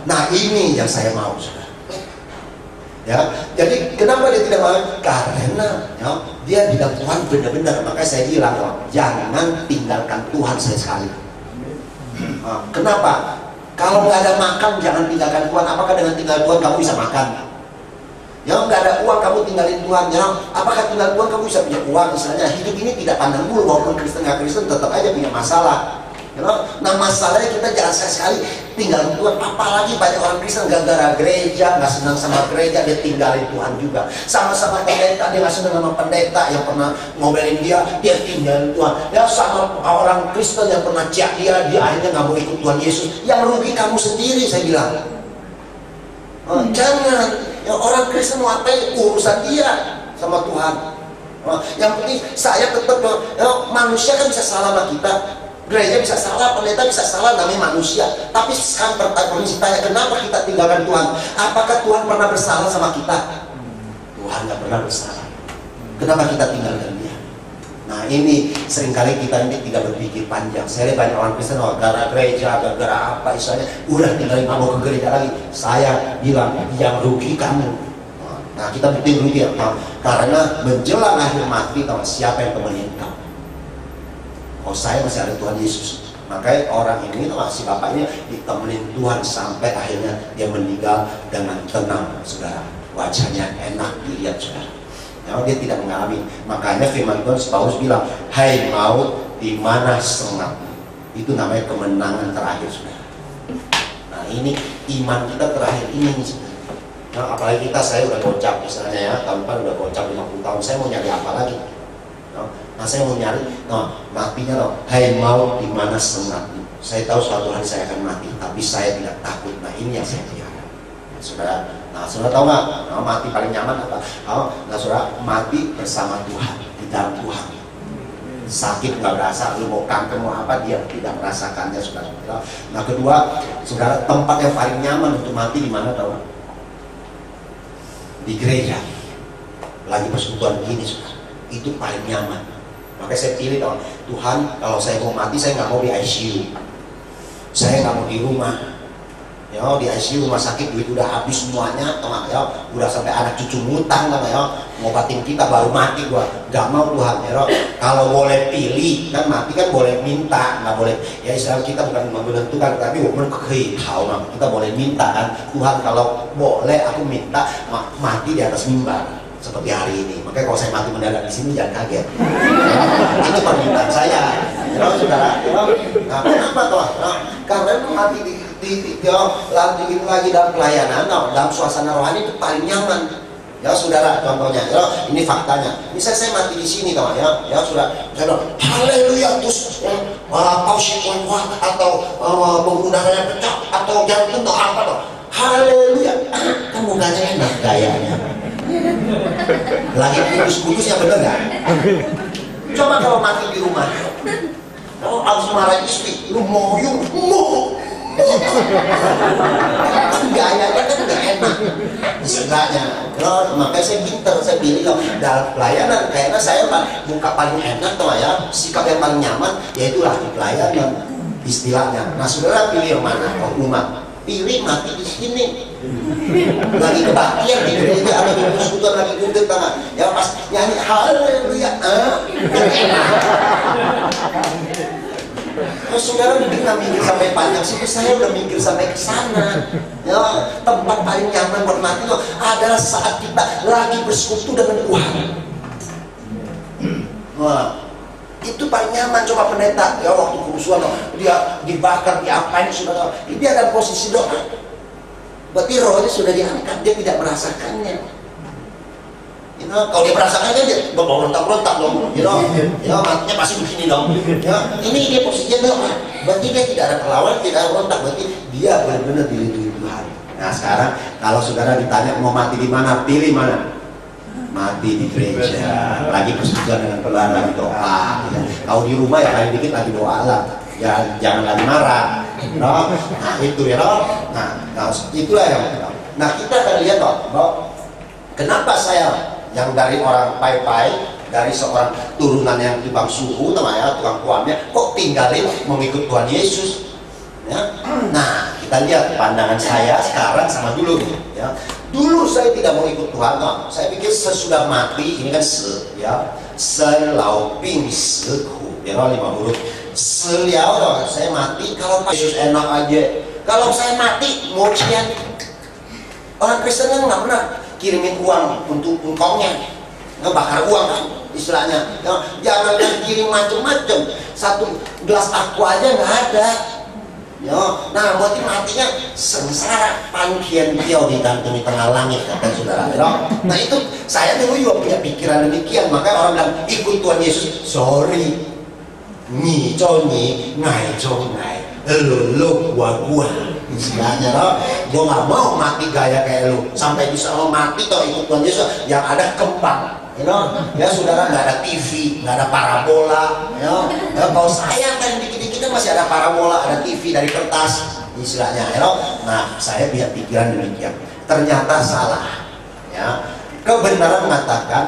Nah ini yang saya mau, saudara. Ya, jadi kenapa dia tidak mau? Karena ya, dia bilang Tuhan benar-benar. Makanya saya bilang, jangan tinggalkan Tuhan sekali. Kenapa? Kalau nggak ada makan, jangan tinggalkan Tuhan. Apakah dengan tinggal Tuhan kamu bisa makan? Ya, nggak ada uang kamu tinggalin Tuhan. Ya, apakah tinggal Tuhan kamu bisa punya uang? Misalnya hidup ini tidak pandang bulu, walaupun Kristen nggak Kristen tetap aja punya masalah. Nah masalahnya kita jangan sekali tinggalin Tuhan. Apalagi banyak orang Kristen gara-gara gereja, nggak senang sama gereja, dia tinggalin Tuhan juga. Sama-sama pendeta, dia nggak senang sama pendeta yang pernah ngomelin dia tinggalin Tuhan. Ya sama orang Kristen yang pernah cek dia akhirnya nggak mau ikut Tuhan Yesus. Yang rugi kamu sendiri, saya bilang. Jangan, ya, orang Kristen mau apa urusan dia sama Tuhan. Yang penting saya tetap, ya, manusia kan bisa salah sama kita. Gereja bisa salah, pendeta bisa salah, namanya manusia. Tapi sekarang pertanyaan tanya, kenapa kita tinggalkan Tuhan? Apakah Tuhan pernah bersalah sama kita? Tuhan nggak pernah bersalah. Kenapa kita tinggalkan Dia? Nah ini seringkali kita ini tidak berpikir panjang. Saya lihat banyak orang Kristen, gara gereja, gara apa istilahnya, udah tinggalin mau ke gereja lagi. Saya bilang, yang rugi kamu. Nah kita penting rugi ya, karena menjelang akhir mati, tahu siapa yang temenin kamu? Oh saya masih ada Tuhan Yesus. Makanya orang ini tuh si bapak ini ditemenin Tuhan sampai akhirnya dia meninggal dengan tenang, saudara. Wajahnya enak dilihat, saudara. Ya, dia tidak mengalami. Makanya firman Tuhan Paulus bilang, hai maut, di mana semangatmu? Itu namanya kemenangan terakhir, saudara. Nah ini iman kita terakhir ini, saudara. Nah, apalagi saya udah gocap misalnya ya, tahun depan udah gocap 50 tahun. Saya mau nyari apa lagi? Nah saya mau nyari, matinya hai maut, di mana semangatmu? Saya tahu suatu hari saya akan mati, tapi saya tidak takut. Nah ini yang saya pelihara, saudara. Nah saudara tahu nggak? Mati paling nyaman apa? Nah saudara, mati bersama Tuhan, di dalam Tuhan. Sakit nggak berasa, lu mau kanker mau apa, dia tidak merasakannya, saudara. Nah kedua, saudara, tempat yang paling nyaman untuk mati di mana tahu? Di gereja. Lagi persekutuan begini, saudara. Itu paling nyaman. Makanya saya pilih, Tuhan, kalau saya mau mati, saya nggak mau di ICU, saya nggak mau di rumah. Ya, di ICU rumah sakit duit udah habis semuanya, ya, udah sampai anak cucu ngutang, ya, ngobatin kita baru mati gua. Nggak mau Tuhan, ya. Kalau boleh pilih, kan mati kan boleh minta, nggak boleh. Ya Israel kita bukan menentukan, tapi kita boleh minta kan. Tuhan kalau boleh aku minta mati di atas mimbar. Seperti hari ini, makanya kalau saya mati mendadak di sini jangan kaget. Itu permintaan saya, ya, saudara. Nah, kenapa toh? Karena mati lagi dalam pelayanan, dalam suasana rohani itu paling nyaman. Ya, saudara, contohnya, ya, ini faktanya. Misalnya saya mati di sini, toh, ya, sudah, haleluya, terus paus atau penggunaannya pecah atau jantung atau apa toh? Haleluya, kan mukanya enak gayanya. Lagi kudus-kudusnya bener gak? Coba kalau mati di rumah, harus marahin istri, lu moyung, gayanya kan gak enak istilahnya. Makanya saya pinter, saya pilih dalam pelayanan. Kayaknya saya muka paling enak tuh ya, sikap yang paling nyaman, yaitulah di pelayanan istilahnya. Nah saudara pilih yang mana? Umat pilih mati di sini. Lagi kebaktian di gereja atau di persekutuan lagi gudeg tangan. Ya pas nyanyi haleluya, saudara mungkin nggak mikir sampai panjang sih, saya udah mikir sampai ke sana. Ya, tempat paling nyaman buat mati itu adalah saat kita lagi bersekutu dengan Tuhan. Wah, itu paling nyaman. Coba pendeta, ya waktu kerusuhan dia dibakar, diapain, saudara, dia ada posisi doa. Berarti rohnya sudah diangkat, dia tidak merasakannya. You know, kalau dia merasakannya dia berontak-ontak dong. Ya, matinya pasti begini dong. Ya, ini dia posisinya doa. Berarti dia tidak ada perlawanan, tidak ada berontak. Berarti dia benar-benar dilindungi Tuhan. Nah sekarang kalau saudara ditanya mau mati di mana, pilih mana? Mati di gereja. Lagi persekutuan dengan Tuhan, lagi doa. Ya. Kalau di rumah ya paling dikit lagi doa lah. Ya jangan lagi marah. Nah itu ya nah itulah yang. Nah kita akan lihat bahwa kenapa saya yang dari orang pai-pai, dari seorang turunan yang tukang suhu, tukang kuamnya, kok tinggalin mengikut Tuhan Yesus, ya? Nah kita lihat pandangan saya sekarang sama dulu ya. Dulu saya tidak mau ikut Tuhan, saya pikir sesudah mati ini kan selauping seku, ya 5 huruf. Seliau saya mati kalau Yesus enak aja. Kalau saya mati mau cian. Orang Kristen kan nggak pernah kirimin uang untuk engkongnya, ngebakar uang kan istilahnya. Ya, jangan kirim macam-macam. 1 gelas aku aja nggak ada. Ya, nah berarti matinya sengsara pankian tiau digantung di tengah langit kata saudara. Ya. Nah itu saya dulu juga punya pikiran demikian. Makanya orang bilang ikut Tuhan Yesus. Sorry, ni cho ni, ngai cho ngai, lo gua. Istilahnya loh, gue nggak mau mati gaya kayak lu. Sampai bisa lo mati toh ikut Tuhan Yesus, yang ada kembang. Ya saudara, nggak ada TV, nggak ada parabola. Ya, kalau saya kan dikit-dikit masih ada parabola, ada TV dari kertas, istilahnya. Nah, saya punya pikiran demikian. Ternyata salah. Ya, kebenaran mengatakan,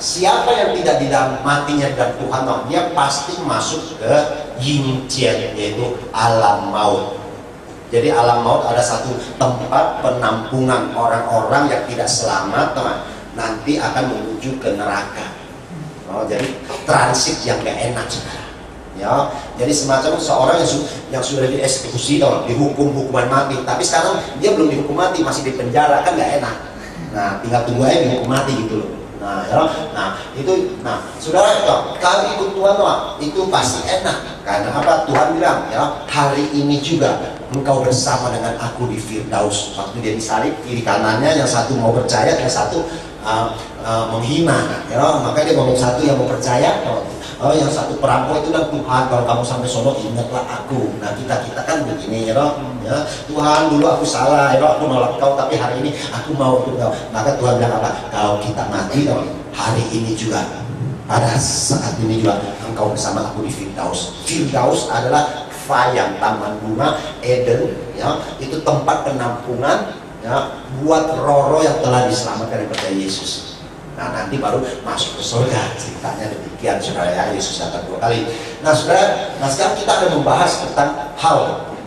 siapa yang tidak di dalam matinya dan Tuhan, dia pasti masuk ke yin jian, yaitu alam maut. Jadi alam maut ada satu tempat penampungan orang-orang yang tidak selamat, nanti akan menuju ke neraka. Jadi transit yang gak enak, ya. Jadi semacam seorang yang sudah dieksekusi, dihukum hukuman mati, tapi sekarang dia belum dihukum mati, masih di penjara, kan gak enak. Nah, tinggal tunggu aja dihukum mati gitu loh. Nah, saudara, kalau ikut Tuhan, itu pasti enak. Karena apa? Tuhan bilang, ya, hari ini juga engkau bersama dengan aku di Firdaus. Waktu dia disalib, kiri kanannya yang satu mau percaya, yang satu menghina. Ya, makanya dia ngomong satu yang mau percaya, yang satu perampok itu dan Tuhan, kalau kamu sampai sono ingatlah aku. Nah kita kan begini, ya, Tuhan dulu aku salah, aku nolak kau, tapi hari ini aku mau untuk kau. Maka Tuhan bilang apa? Kalau kita mati, hari ini juga, pada saat ini juga engkau bersama aku di Firdaus. Firdaus adalah Fayang, taman bunga Eden, ya, itu tempat penampungan, ya, buat roh-roh yang telah diselamatkan dari percaya Yesus. Nah nanti baru masuk ke surga, ceritanya demikian saudara, ya. Yesus datang 2 kali. Nah saudara, sekarang kita akan membahas tentang hal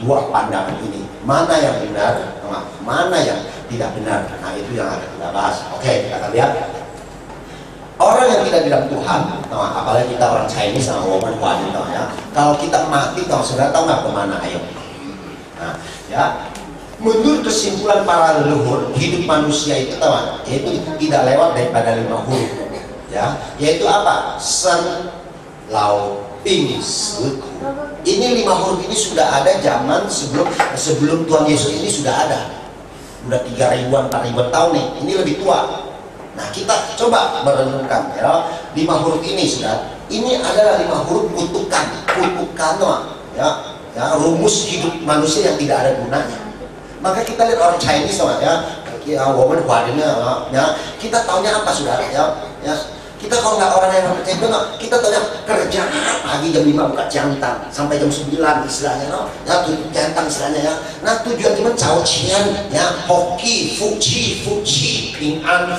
2 pandangan ini, mana yang benar, mana yang tidak benar. Nah itu yang akan kita bahas. Oke, kita akan lihat orang yang tidak di dalam Tuhan, apalagi kita orang Chinese sama woman wanita, ya. Kalau kita mati, saudara tahu nggak kemana? Ayo. Nah, ya. Menurut kesimpulan para leluhur, hidup manusia itu yaitu tidak lewat daripada 5 huruf, ya, yaitu apa? Sen, lau, ping, seku. Ini 5 huruf ini sudah ada zaman sebelum Tuhan Yesus ini sudah ada. Udah 3.000-an, 4.000-an tahun nih. Ini lebih tua. Nah kita coba merenungkan, ya, 5 huruf ini sudah. Ini adalah 5 huruf kutukan, ya, rumus hidup manusia yang tidak ada gunanya. Maka kita lihat orang Chinese, ya, woman huadina, ya, kita taunya apa saudara, ya. Kita kalau nggak orang yang percaya itu, kita taunya kerja pagi jam 5 buka jantan sampai jam 9 istilahnya, ya, jantan istilahnya, ya. Nah tujuan cuma cao qian, ya, hoki, fuci, ping an,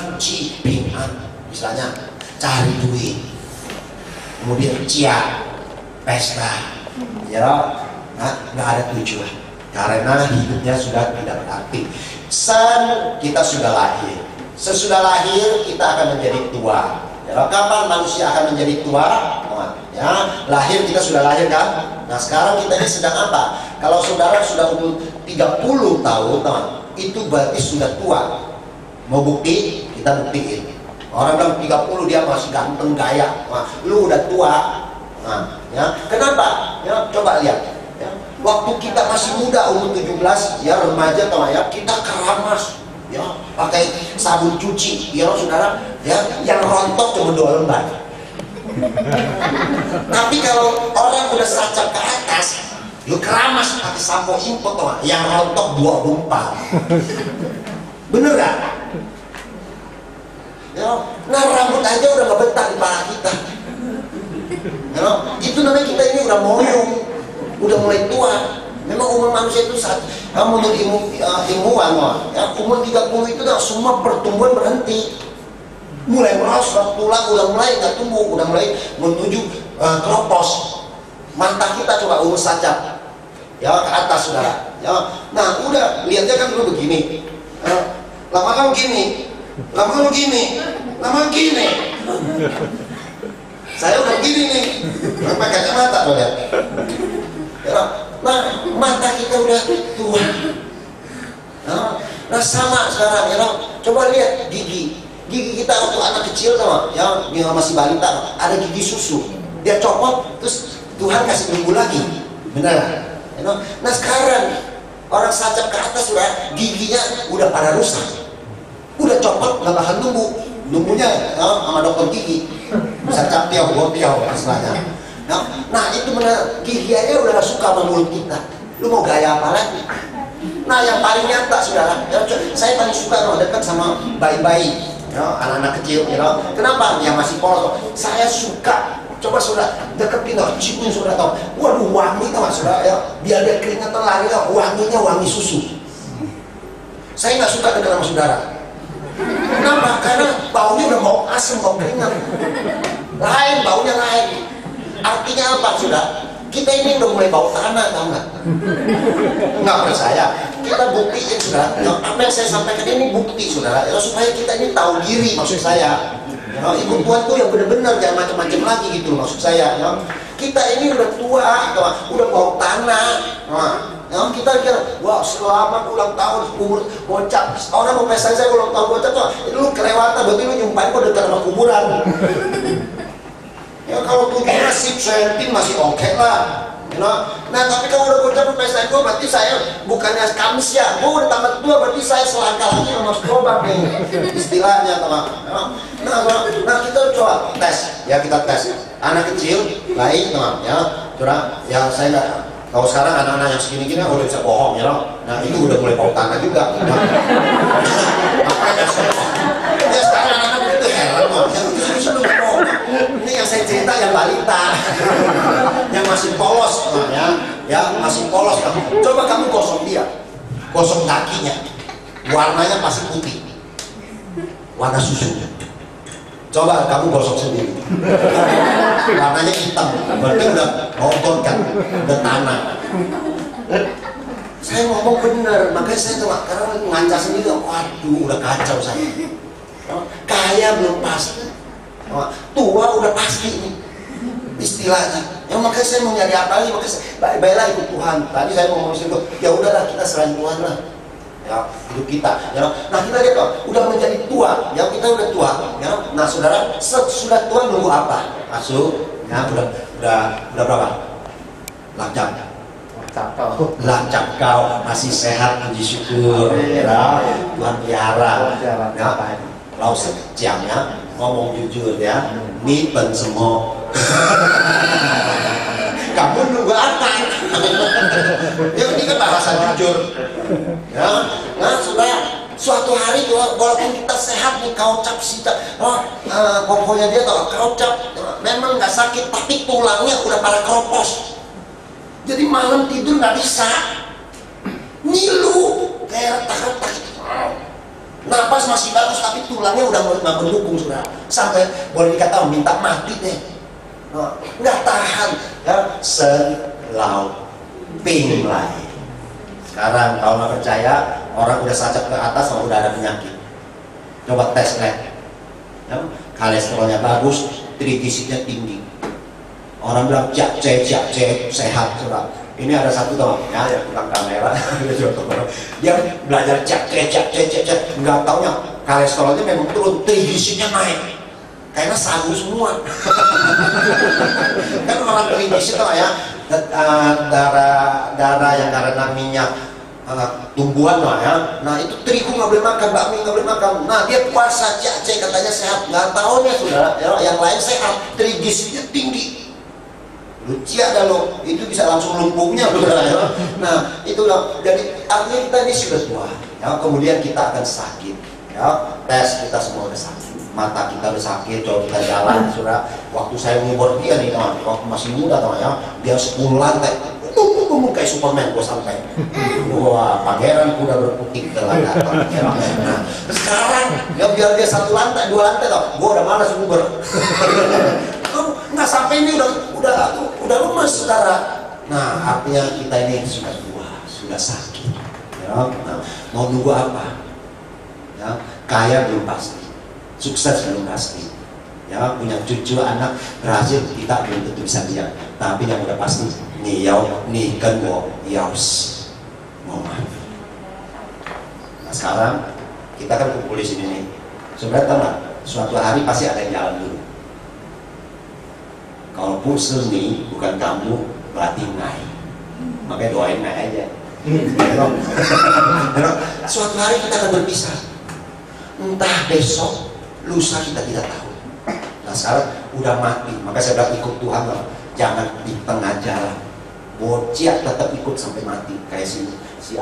istilahnya cari duit, kemudian cia, pesta, ya, nggak ada tujuan. Karena hidupnya sudah tidak berarti. Kita sudah lahir. Sesudah lahir kita akan menjadi tua. Ya, kapan manusia akan menjadi tua? Ya, lahir kita sudah lahir kan? Nah sekarang kita ini sedang apa? Kalau saudara sudah umur 30 tahun, itu berarti sudah tua. Mau bukti? Kita buktiin. Orang bilang 30 dia masih ganteng gaya. Nah, lu udah tua. Nah, ya, kenapa? Ya, coba lihat. Waktu kita masih muda, umur 17, ya, remaja, ya, kita keramas, ya, pakai sabun cuci, ya saudara, ya, yang rontok cuma 2 lembar. Tapi kalau orang udah sacap ke atas, lu keramas pakai sampo import, yang rontok 2 gumpal. Bener gak? Ya, nah rambut aja udah gak betah di kepala kita. Ya, itu namanya kita ini udah moyong, udah mulai tua. Memang umur manusia itu saat menurut ilmuwan, ya, umur 30 itu semua pertumbuhan berhenti, mulai merosot, tulang udah mulai nggak tumbuh, udah mulai menuju keropos. Mata kita coba umur sajak ya ke atas saudara. Ya, nah udah lihatnya kan dulu begini, lama-lama gini, lama-lama gini, lama gini. Saya udah begini nih, pakai kacamata tuh lihat. Ya, nah mata kita udah tua. Nah sama sekarang, ya, coba lihat gigi kita waktu anak kecil tuh, ya dia masih balita, ada gigi susu, dia copot, terus Tuhan kasih tumbuh lagi, benar? You know? Nah sekarang orang sajak ke atas sudah giginya udah pada rusak, udah copot nggak bakal tumbuhnya sama dokter gigi, sajak tiaw, istilahnya. Nah itu benar, gigi aja udah gak suka sama mulut kita, lu mau gaya apa lagi? Nah yang paling nyata saudara, ya, saya paling suka dekat sama bayi-bayi. Ya, anak-anak kecil, you know. Kenapa? Yang masih polos. Saya suka. Coba saudara deketin, ciumin saudara tau. Waduh wangi tau saudara ya. Biar dia keringetan lari, wanginya wangi susu. Saya nggak suka dekat sama saudara. Kenapa? Karena baunya udah bau asam, bau keringat. Lain, baunya lain. Artinya apa saudara? Kita ini udah mulai bau tanah, tau nggak? Nggak percaya? Kita buktiin saudara. Apa yang saya sampaikan ini bukti saudara. Ya, supaya kita ini tahu diri maksud saya. Ya, ikut Tuhan tuh yang benar-benar jangan macam-macam lagi gitu maksud saya. Ya. Kita ini udah tua, udah bau tanah. Nah, ya, kita kira, wah selamat ulang tahun umur bocah. Orang mau pesta saya ulang tahun bocah tuh, lu kelewatan, berarti lu nyumpahin kok dekat sama kuburan. Ya kalau tujuhnya sip sentin masih oke lah, you know? Nah tapi kalau udah bocah pesta gue berarti saya bukannya kamis ya, gue udah tambah tua berarti saya selangkah lagi sama gerobak nih istilahnya teman. Nah kita coba tes, ya kita tes anak kecil baik teman ya, curang ya saya nggak. Kalau sekarang anak-anak yang segini-gini udah bisa bohong ya, nah itu udah mulai bau tanah juga. Ya sekarang anak-anak itu heran loh, yang itu bohong. Ini yang saya cerita yang balita, yang masih polos, ya masih polos. Coba kamu gosok dia, gosok kakinya, warnanya pasti putih, warna susu. Coba kamu gosok sendiri, warnanya hitam, berarti udah bogor kan, udah tanah. Saya ngomong bener, makanya saya tuh karena ngaca sendiri, waduh udah kacau saya. Kaya belum pasti, tua udah pasti nih istilahnya. Ya makanya saya mau nyari apa lagi, makanya baiklah ikut Tuhan. Tadi saya ngomong situ, ya udahlah kita serahin Tuhan lah. Ya, hidup kita, ya. Nah kita lihat udah menjadi tua, ya kita udah tua, ya. Nah saudara, sudah tua nunggu apa? Masuk, ya udah berapa? Lancap kau masih sehat, puji syukur, ya. Tuhan pelihara, ya. Lau secangnya ngomong jujur ya, ini pen semua. Kamu nunggu apa? Ya ini kan bahasa jujur. Ya, nah sudah suatu hari tuh, walaupun kita sehat nih kaucap sih, pokoknya dia tuh kaucap, memang nggak sakit, tapi tulangnya udah pada keropos. Jadi malam tidur nggak bisa, ngilu kayak retak-retak. Napas masih bagus, tapi tulangnya udah nggak mendukung sudah, sampai boleh dikata minta mati deh. Nggak tahan ya, selau pinglai. Sekarang kalau nggak percaya, orang udah sajak ke atas sama udah ada penyakit, coba tes ya, kolesterolnya bagus, trigliseridnya tinggi, orang bilang cek sehat sudah. Ini ada satu teman ya yang tukang kamera dia belajar cek nggak taunya kolesterolnya memang turun, trigliseridnya naik karena sagu semua. Kan orang trigliserid itu ya darah yang karena minyak tumbuhan lah ya. Nah itu terigu nggak boleh makan, bakmi nggak boleh makan. Nah dia puasa cek katanya sehat, nggak taunya sudah ya, yang lain sehat, trigliseridnya tinggi. Lucu ada loh, itu bisa langsung lumpuhnya ya. Nah itu loh, jadi artinya kita ini sudah tua ya, kemudian kita akan sakit ya, tes kita semua udah sakit, mata kita udah sakit, coba kita jalan sudah. Waktu saya ngubur dia nih teman, waktu masih muda teman ya, dia 10 lantai, kayak Superman gue sampai. Wah pangeran kuda berputih telah datang ya. Nah sekarang ya biar dia 1 lantai 2 lantai tau, gue udah malas ngubur. Nggak sampai ini udah lemas saudara Nah, artinya kita ini sudah tua, sudah sakit. Ya, nah, mau nunggu apa? Ya, kaya belum pasti, sukses belum pasti. Ya, punya cucu, anak berhasil, kita belum tentu bisa lihat. Tapi yang udah pasti, nih kan mau yaus, mau mati. Nah, sekarang kita kan kumpul di sini nih. Saudara tahu nggak? Suatu hari pasti ada yang jalan dulu. Kalau pusing nih, bukan kamu, berarti naik. Makanya doain naik aja. Suatu hari kita akan berpisah. Entah besok, lusa kita tidak tahu. Nah sekarang udah mati, maka saya bilang ikut Tuhan loh. Jangan di tengah jalan. Bocah tetap ikut sampai mati. Kayak si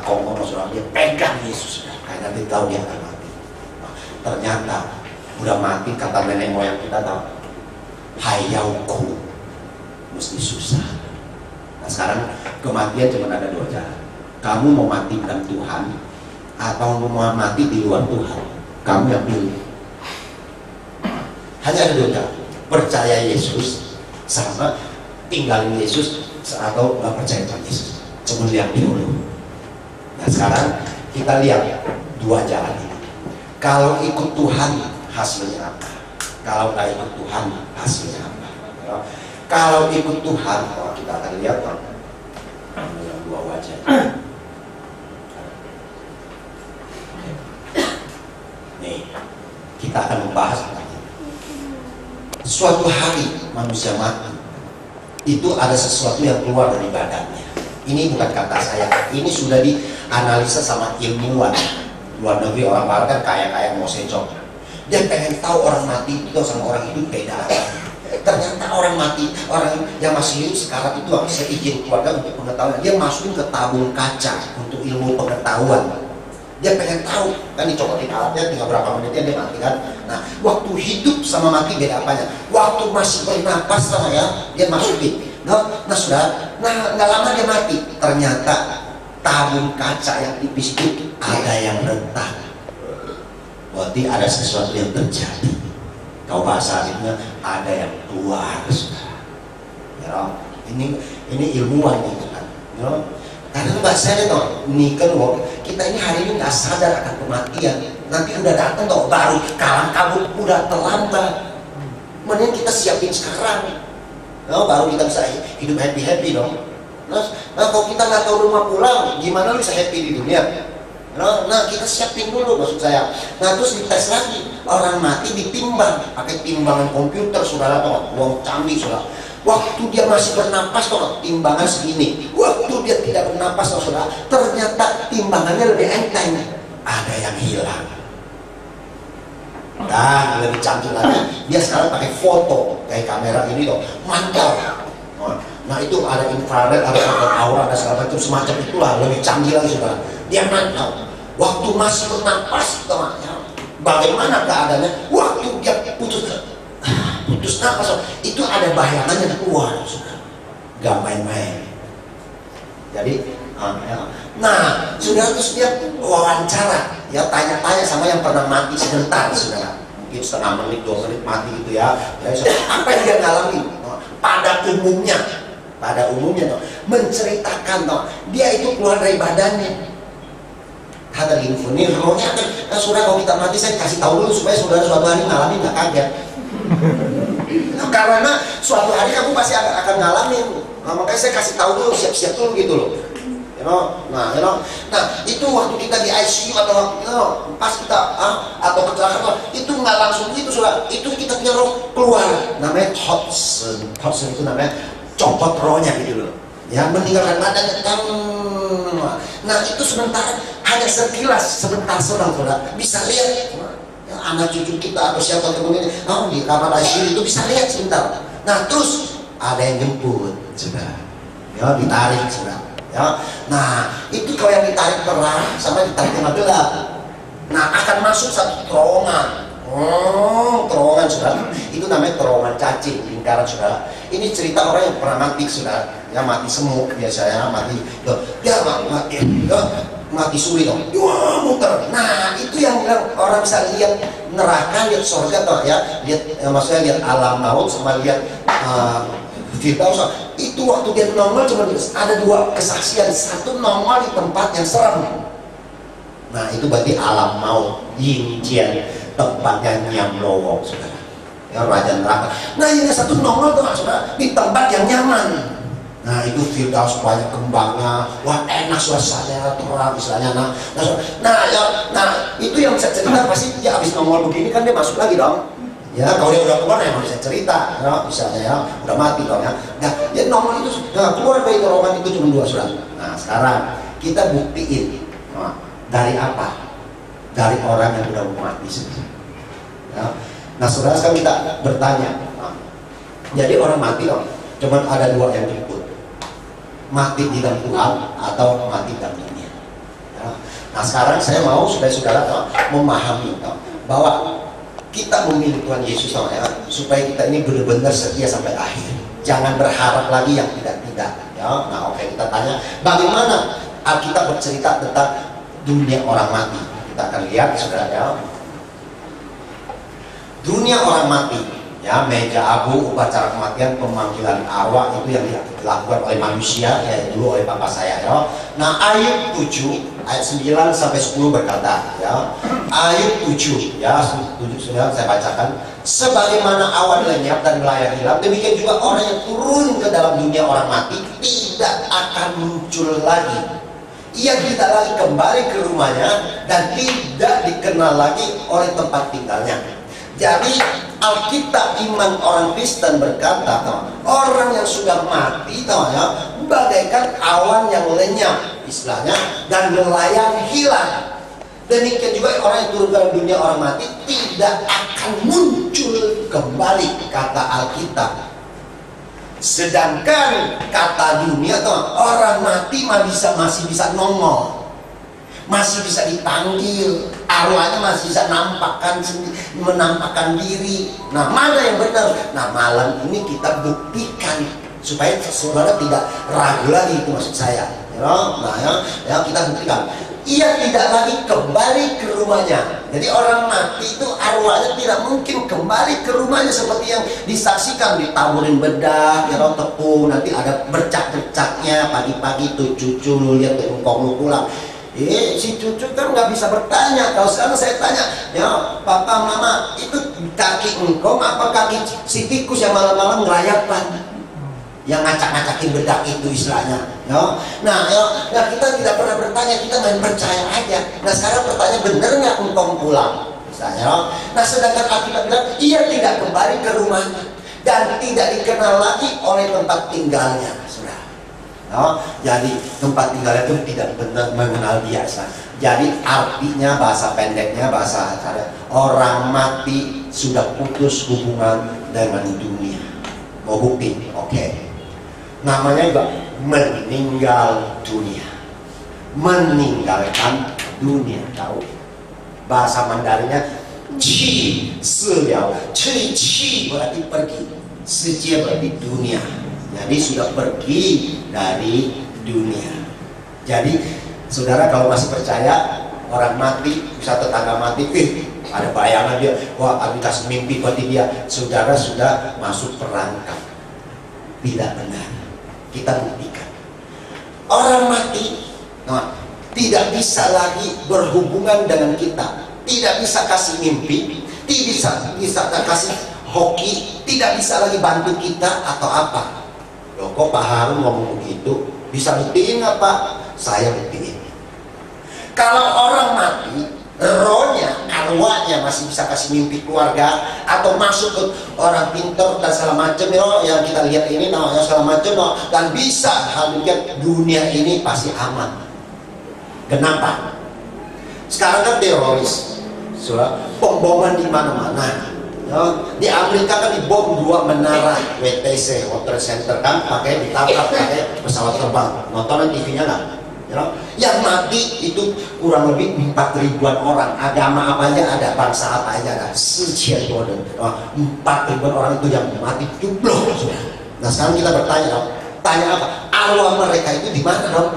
Kongo, dia pegang Yesus. Kayak nanti tahu dia akan mati. Nah, ternyata udah mati, kata nenek moyang kita tahu. Hayauku mesti susah. Nah sekarang kematian cuma ada dua jalan. Kamu mau mati dalam Tuhan atau mau mati di luar Tuhan. Kamu yang pilih. Hanya ada dua jalan. Percaya Yesus sama tinggalin Yesus atau nggak percaya Tuhan Yesus. Cuma lihat dulu. Nah sekarang kita lihat dua jalan ini. Kalau ikut Tuhan hasilnya apa? Kalau nggak ikut Tuhan hasilnya apa? Ya. Kalau ikut Tuhan, kita akan lihat yang dua wajah. Nih, kita akan membahas suatu hari manusia mati. Itu ada sesuatu yang keluar dari badannya. Ini bukan kata saya. Ini sudah dianalisa sama ilmuwan luar negeri. Orang barat kan kaya-kaya mau secok. Dia pengen tahu orang mati itu sama orang hidup beda. Ternyata orang mati, orang yang masih hidup sekarang itu saya izin keluarga untuk pengetahuan. Dia masukin ke tabung kaca untuk ilmu pengetahuan. Dia pengen tahu, kan dicokotin alatnya tinggal berapa menitnya dia mati kan. Nah, waktu hidup sama mati beda apanya? Waktu masih bernapas sama ya, dia masukin. Nah sudah, nggak lama dia mati. Ternyata tabung kaca yang tipis itu ada yang retak. Berarti ada sesuatu yang terjadi. Kau bahasa artinya ada yang keluar. Ya, ini ilmuwan itu kan. Ya, karena bahasanya toh, ini kan kita ini hari ini nggak sadar akan kematian. Nanti udah datang toh baru kalang kabut udah terlambat. Mending kita siapin sekarang. Nah, baru kita bisa hidup happy dong. Nah kalau kita nggak tahu rumah pulang, gimana lu bisa happy di dunia? Nah kita siapin dulu maksud saya. Nah terus dites lagi, orang mati ditimbang pakai timbangan komputer saudara toh, uang canggih saudara. Waktu dia masih bernapas toh timbangan segini, waktu dia tidak bernapas toh saudara, ternyata timbangannya lebih enteng. Ada yang hilang. Dan lebih canggih lagi, dia sekarang pakai foto kayak kamera ini toh, mantap. Nah itu ada infrared, ada foto aura, ada segala macam semacam itulah, lebih canggih lagi saudara. Dia mantap. Waktu masih bernapas, bagaimana keadaannya? Waktu dia putus napas, itu ada bayangannya keluar, gak main-main. Jadi, nah, sudah terus dia wawancara, ya tanya-tanya sama yang pernah mati sebentar, saudara. Mungkin setengah menit, 2 menit mati gitu ya. Apa yang dia alami? Pada umumnya, menceritakan, dia itu keluar dari badannya. Ada info nih, rohnya kan saudara kalau kita mati saya kasih tahu dulu supaya saudara suatu hari ngalamin nggak kaget. Nah, karena suatu hari kamu pasti akan ngalamin. Nah, makanya saya kasih tahu dulu, siap-siap dulu gitu loh. Nah itu waktu kita di ICU atau pas kita atau kecelakaan itu nggak langsung gitu saudara. Itu kita punya roh keluar, namanya Hodgson itu namanya copot rohnya gitu loh. Ya meninggalkan badannya. Nah itu sebentar, hanya sekilas, sebentar saudara bisa lihat ya, anak cucu kita atau siapa temen ini di kamar ICU itu bisa lihat sebentar. Nah terus ada yang jemput sudah ya, ditarik sudah ya. Nah itu kalau yang ditarik terang sama ditarik tengah gelap, nah akan masuk satu terowongan. Terowongan saudara, itu namanya terowongan cacing lingkaran saudara. Ini cerita orang yang pernah mati saudara, ya mati semut biasanya, mati mati suri dong, muter. Nah itu yang orang bisa lihat neraka, lihat surga toh ya, lihat maksudnya lihat alam maut sama lihat Firdaus. Itu waktu dia nongol cuma ada dua kesaksian. Satu nongol di tempat yang serem. Nah itu berarti alam maut, yin jian, tempatnya nyamlowo, saudara. Ya, raja neraka. Nah yang satu nongol tuh saudara di tempat yang nyaman. Nah itu Firdaus banyak kembangnya, wah enak suasananya, terang istilahnya. Nah itu yang bisa cerita pasti dia habis nongol begini kan dia masuk lagi dong. Ya kalau dia udah keluar ya bisa cerita, ya, misalnya ya udah mati dong ya. Nah dia nongol itu, nah, keluar dari terowongan itu cuma 2 surat. Nah sekarang kita buktiin, nah, dari apa? Dari orang yang udah mati sendiri. Ya. Nah saudara sekarang kita bertanya, nah, jadi orang mati dong, cuma ada 2 yang jemput, mati di dalam Tuhan atau mati dalam dunia. Ya. Nah sekarang saya mau saudara-saudara memahami bahwa kita memilih Tuhan Yesus ya, supaya kita ini benar-benar setia sampai akhir. Jangan berharap lagi yang tidak-tidak. Ya. Nah oke, kita tanya bagaimana Alkitab bercerita tentang dunia orang mati. Kita akan lihat saudara ya. Dunia orang mati, ya, meja abu, upacara kematian, pemanggilan arwah itu yang dilakukan oleh manusia, ya dulu oleh bapak saya ya. Nah Ayub 7 ayat 9 sampai 10 berkata ya, Ayub 7 ya, 7 saya bacakan, sebagaimana awan lenyap dan melayang hilang, demikian juga orang yang turun ke dalam dunia orang mati tidak akan muncul lagi. Ia tidak lagi kembali ke rumahnya dan tidak dikenal lagi oleh tempat tinggalnya. Jadi Alkitab iman orang Kristen berkata, orang yang sudah mati ya, bagaikan awan yang lenyap istilahnya dan melayang hilang. Demikian juga orang yang turun dalam dunia orang mati tidak akan muncul kembali, kata Alkitab. Sedangkan kata dunia orang mati masih bisa nongol, masih bisa dipanggil, arwahnya masih bisa menampakkan diri. Nah mana yang benar? Nah malam ini kita buktikan supaya saudara tidak ragu lagi, itu maksud saya ya. Nah ya kita buktikan ia tidak lagi kembali ke rumahnya. Jadi orang mati itu arwahnya tidak mungkin kembali ke rumahnya seperti yang disaksikan, ditaburin bedak, ya tepung, nanti ada bercak-bercaknya. Pagi-pagi tuh cucu lu lihat tuh engkau lu pulang. Si cucu kan nggak bisa bertanya. Kalau sekarang saya tanya, ya papa mama itu kaki engkau apa kaki si tikus yang malam-malam ngerayapan, yang ngacak-ngacakin bedak itu istilahnya ya. Nah kita tidak pernah bertanya, kita main percaya aja. Nah sekarang pertanyaan, bener nggak engkau pulang misalnya. Nah sedangkan Alkitab bilang ia tidak kembali ke rumahnya dan tidak dikenal lagi oleh tempat tinggalnya, saudara. No, jadi tempat tinggalnya itu tidak benar mengenal dia. Jadi artinya bahasa pendeknya, bahasa acara, orang mati sudah putus hubungan dengan dunia. Mau bukti? Oke. Namanya juga meninggal dunia, meninggalkan dunia. Tahu bahasa Mandarinnya qi si liao, qi berarti pergi, sejia berarti dunia. Jadi sudah pergi dari dunia. Jadi saudara kalau masih percaya orang mati, bisa tetangga mati, ada bayangan dia, wah dikasih mimpi berarti dia, saudara sudah masuk perangkap. Tidak benar. Kita buktikan orang mati tidak bisa lagi berhubungan dengan kita, tidak bisa kasih mimpi, tidak bisa kasih hoki, tidak bisa lagi bantu kita atau apa. Loh kok Pak Harun ngomong begitu? Bisa buktiin nggak Pak? Saya buktiin. Kalau orang mati, rohnya, arwahnya masih bisa kasih mimpi keluarga atau masuk ke orang pintar dan segala macam yang kita lihat ini namanya segala macam dan bisa hal demikian, dunia ini pasti aman. Kenapa? Sekarang kan teroris, pemboman di mana-mana. Di Amerika kan dibom 2 menara WTC, World Trade Center kan, pakai ditabrak pakai pesawat terbang. Nontonan TV-nya nggak? Yang mati itu kurang lebih 4.000-an orang. Agama apa aja ada, bangsa apa aja ada, 4.000 orang itu yang mati jumlah. Nah sekarang kita bertanya tanya apa? Arwah mereka itu di mana dong?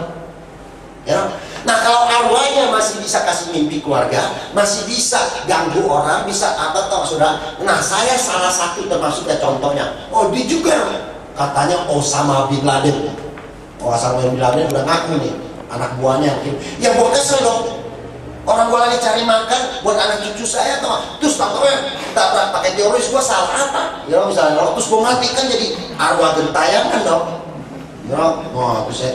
Ya. Nah kalau arwahnya masih bisa kasih mimpi keluarga, masih bisa ganggu orang, bisa apa toh saudara? Nah saya salah satu termasuk ya contohnya. Oh dia juga katanya Osama bin Laden. Osama bin Laden udah ngaku nih, anak buahnya. Ya gue kesel dong. Orang gue lagi cari makan buat anak cucu saya tuh, terus tampaknya tak pakai teroris, gue salah apa? Ya misalnya, terus gue mati kan jadi arwah gentayangan dong. Ya, terus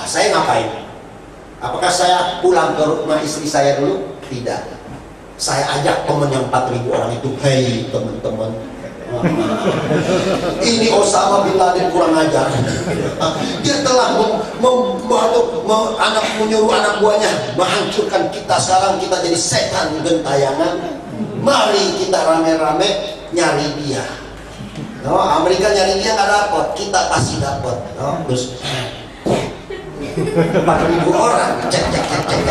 saya ngapain? Apakah saya pulang ke rumah istri saya dulu? Tidak. Saya ajak teman yang 4.000 orang itu, hei teman-teman, ini Osama bin Laden kurang ajar. Dia telah menyuruh anak buahnya menghancurkan kita. Sekarang kita jadi setan gentayangan. Mari kita rame-rame nyari dia. No, Amerika nyari dia nggak dapat, kita pasti dapat. No, terus 4.000 orang cek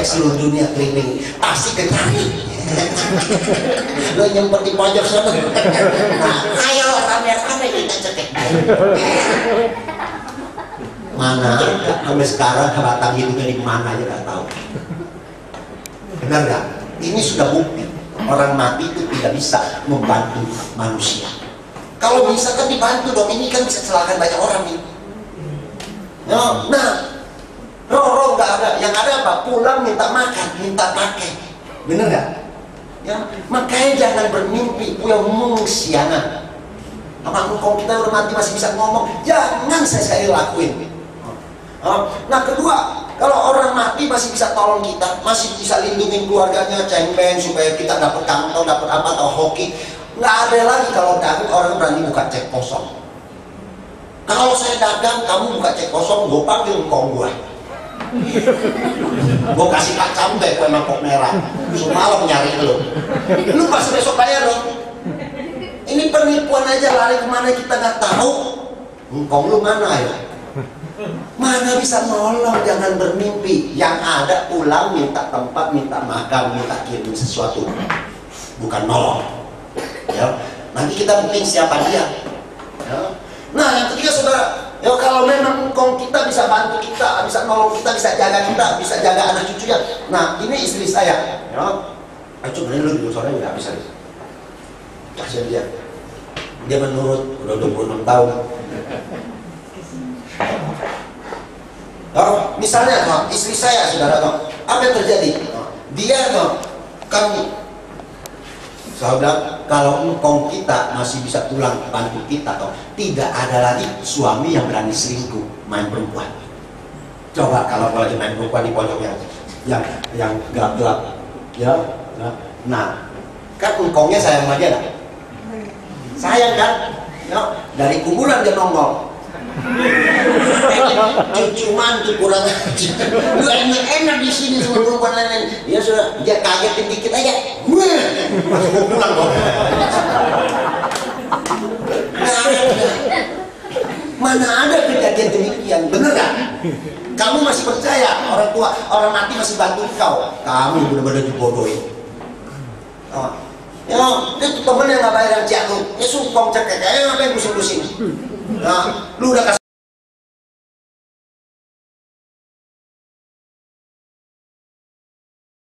seluruh dunia keliling, pasti kenyari. Lo nyempet di pojok sana. Nah, ayo rame-rame kita cekek. Mana sampai sekarang batang hidungnya di mana aja nggak tahu. Benar nggak? Ini sudah bukti orang mati itu tidak bisa membantu manusia. Kalau bisa kan dibantu dong, ini kan bisa celakakan banyak orang nih. Nah, roh nggak ada, yang ada apa? Pulang minta makan, minta pakai. Bener nggak? Ya, makanya jangan bermimpi punya mengsiangan. Apa engkau kita udah mati masih bisa ngomong? Jangan sekali lakuin. Nah kedua, kalau orang mati masih bisa tolong kita, masih bisa lindungin keluarganya, ceng-beng supaya kita dapat kantong, dapat apa atau hoki. Nggak ada lagi kalau dagang orang berani buka cek kosong. Kalau saya dagang, kamu buka cek kosong, gue panggil engkau gue. Gue kasih kacang deh, gue mangkok merah. Semalam nyari lu pas besok bayar dong. Ini penipuan aja, lari kemana kita nggak tahu. Engkau lu mana ya? Mana bisa nolong? Jangan bermimpi. Yang ada pulang minta tempat, minta makan, minta kirim sesuatu. Bukan nolong. Ya, nanti kita mungkin siapa dia. Ya. Nah yang ketiga saudara, ya kalau memang kita bisa bantu kita, bisa nolong kita, bisa jaga anak cucunya. Nah ini istri saya. Ya, coba dulu dulu sore udah bisa. Kasihan dia menurut udah 26 tahun. Misalnya istri saya saudara, apa yang terjadi? Dia kami. Saya bilang, kalau engkau kita masih bisa pulang bantu kita, tidak ada lagi suami yang berani selingkuh main perempuan. Coba kalau lagi main perempuan di pojok yang gelap-gelap, ya. Nah, kan engkaunya sayang sama dia, kan? Sayang kan? Ya, dari kuburan dia nongol. Cucu mantu kurang aja. Lu enak-enak di sini sama perempuan lain. Ya sudah, dia kagetin dikit aja. Masuk pulang kok. Mana ada kejadian demikian, bener gak? Kamu masih percaya orang tua, orang mati masih bantu kau? Kamu benar-benar dibodohin. Ya, itu temen yang gak bayar yang lu. Ya sumpah cekek, kayak ngapain pusing-pusing. Nah, lu udah kasih